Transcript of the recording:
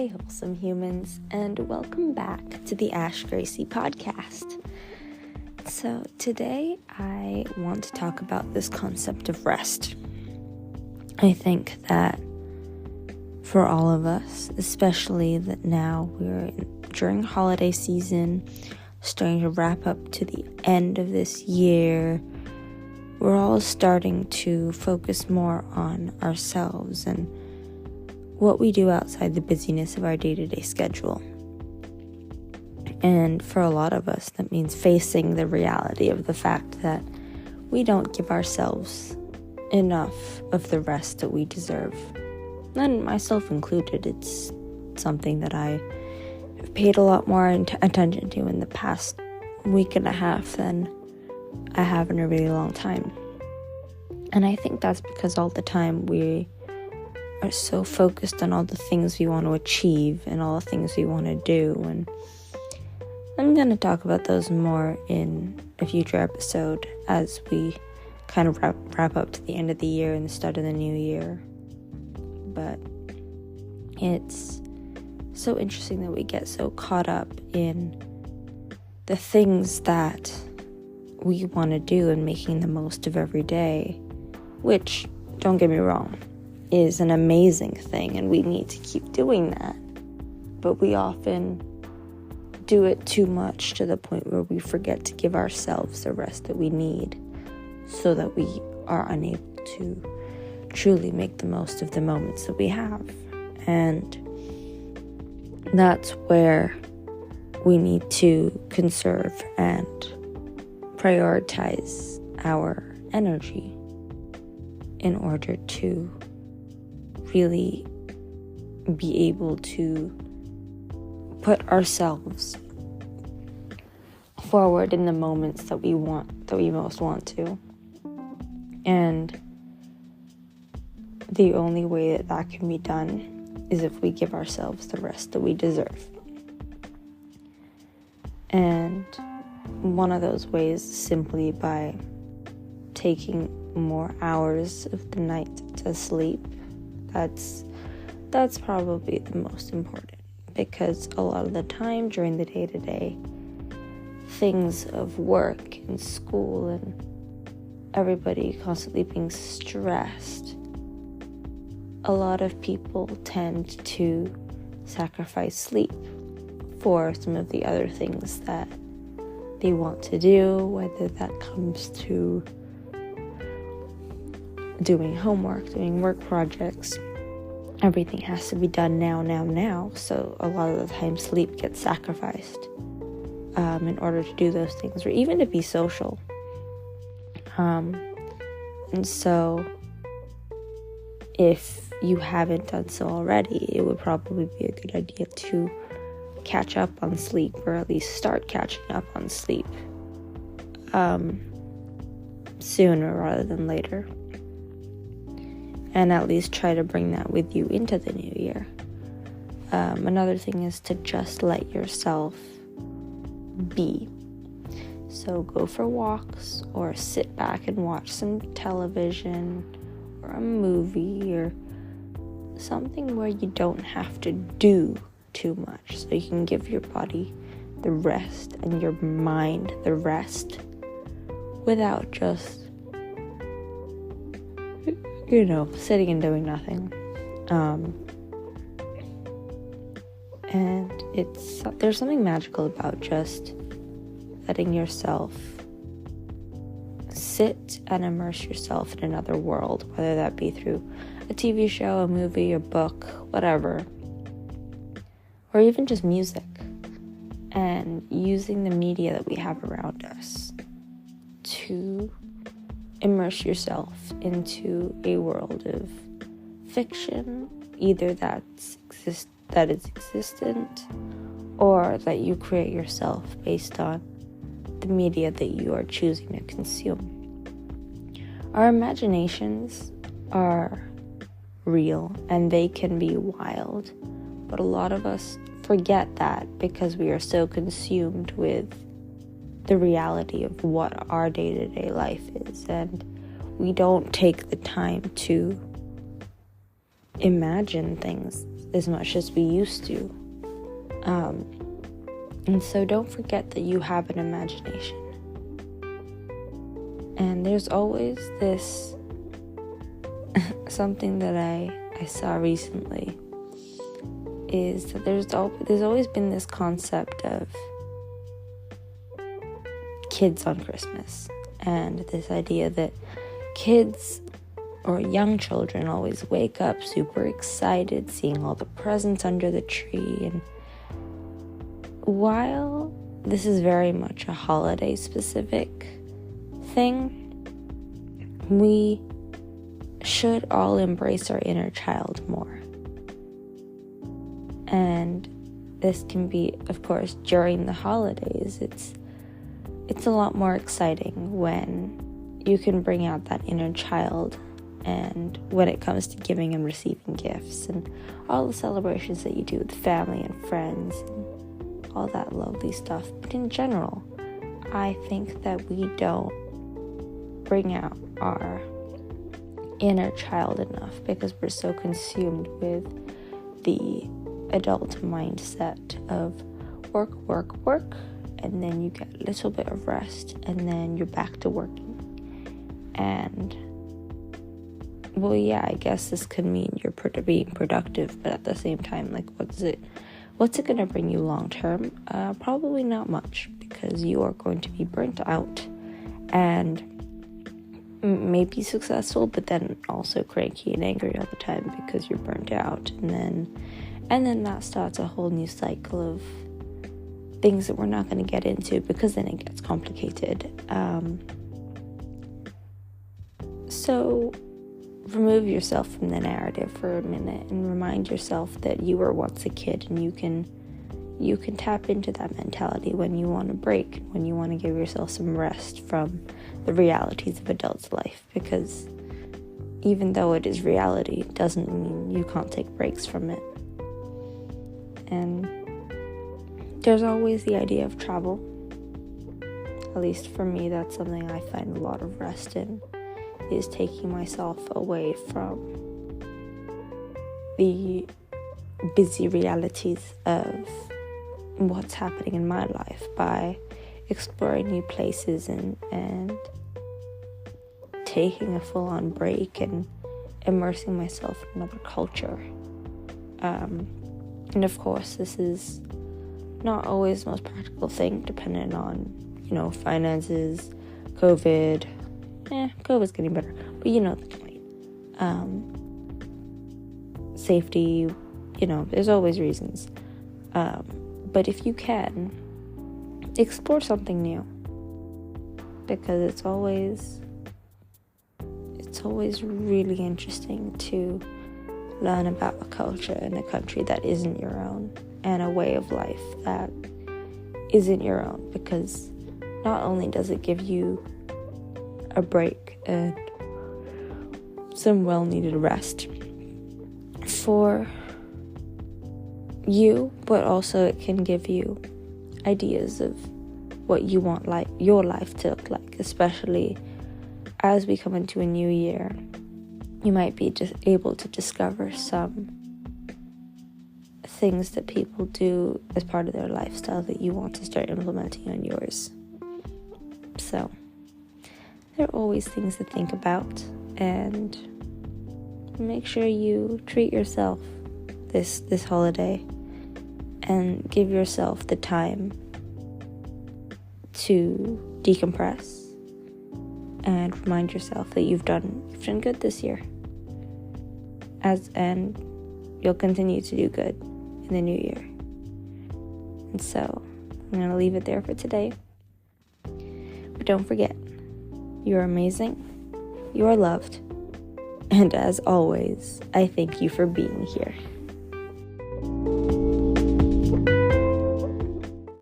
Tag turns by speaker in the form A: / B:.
A: Hey, wholesome humans, and welcome back to the Ash Gracie podcast. So today I want to talk about this concept of rest. I think that for all of us, especially that now we're during holiday season, starting to wrap up to the end of this year, we're all starting to focus more on ourselves and what we do outside the busyness of our day-to-day schedule. And for a lot of us, that means facing the reality of the fact that we don't give ourselves enough of the rest that we deserve. And myself included, it's something that I have paid a lot more attention to in the past week and a half than I have in a really long time. And I think that's because all the time we are so focused on all the things we want to achieve and all the things we want to do, and I'm going to talk about those more in a future episode as we kind of wrap up to the end of the year and the start of the new year. But it's so interesting that we get so caught up in the things that we want to do and making the most of every day, which, don't get me wrong, is an amazing thing, and we need to keep doing that. But we often do it too much to the point where we forget to give ourselves the rest that we need so that we are unable to truly make the most of the moments that we have. And that's where we need to conserve and prioritize our energy in order to really be able to put ourselves forward in the moments that we most want to. And the only way that can be done is if we give ourselves the rest that we deserve. And one of those ways is simply by taking more hours of the night to sleep. That's probably the most important, because a lot of the time during the day-to-day things of work and school and everybody constantly being stressed, a lot of people tend to sacrifice sleep for some of the other things that they want to do, whether that comes to doing homework, doing work projects. Everything has to be done now. So a lot of the time sleep gets sacrificed in order to do those things, or even to be social. And so if you haven't done so already, it would probably be a good idea to catch up on sleep, or at least start catching up on sleep sooner rather than later. And at least try to bring that with you into the new year. Another thing is to just let yourself be. So go for walks, or sit back and watch some television, or a movie, or something where you don't have to do too much, so you can give your body the rest and your mind the rest without just sitting and doing nothing. And there's something magical about just letting yourself sit and immerse yourself in another world, whether that be through a TV show, a movie, a book, whatever, or even just music, and using the media that we have around us to immerse yourself into a world of fiction, either that is existent, or that you create yourself based on the media that you are choosing to consume. Our imaginations are real and they can be wild, but a lot of us forget that because we are so consumed with the reality of what our day-to-day life is, and we don't take the time to imagine things as much as we used to. And so don't forget that you have an imagination. And there's always this something that I saw recently is that there's always been this concept of kids on Christmas, and this idea that kids or young children always wake up super excited, seeing all the presents under the tree. And while this is very much a holiday specific thing, we should all embrace our inner child more. And this can be, of course, during the holidays. It's a lot more exciting when you can bring out that inner child, and when it comes to giving and receiving gifts and all the celebrations that you do with family and friends and all that lovely stuff. But in general, I think that we don't bring out our inner child enough because we're so consumed with the adult mindset of work, and then you get a little bit of rest, and then you're back to working. And well, yeah, I guess this could mean you're being productive, but at the same time, like, what's it going to bring you long term? Probably not much, because you are going to be burnt out and maybe successful, but then also cranky and angry all the time because you're burnt out, and then that starts a whole new cycle of things that we're not going to get into, because then it gets complicated. So remove yourself from the narrative for a minute and remind yourself that you were once a kid, and you can tap into that mentality when you want to break, when you want to give yourself some rest from the realities of adult's life, because even though it is reality, it doesn't mean you can't take breaks from it. And there's always the idea of travel. At least for me, that's something I find a lot of rest in, is taking myself away from the busy realities of what's happening in my life by exploring new places and taking a full-on break and immersing myself in another culture. And of course, this is not always the most practical thing, depending on, finances, COVID. COVID's getting better, but you know the point. Safety, there's always reasons. But if you can, explore something new, because it's always really interesting to learn about a culture in a country that isn't your own, and a way of life that isn't your own, because not only does it give you a break and some well-needed rest for you, but also it can give you ideas of what you want your life to look like, especially as we come into a new year. You might be just able to discover some things that people do as part of their lifestyle that you want to start implementing on yours. So there are always things to think about, and make sure you treat yourself this holiday and give yourself the time to decompress and remind yourself that you've done good this year, and you'll continue to do good in the new year. And so I'm going to leave it there for today. But don't forget, you're amazing, you are loved, and as always, I thank you for being here.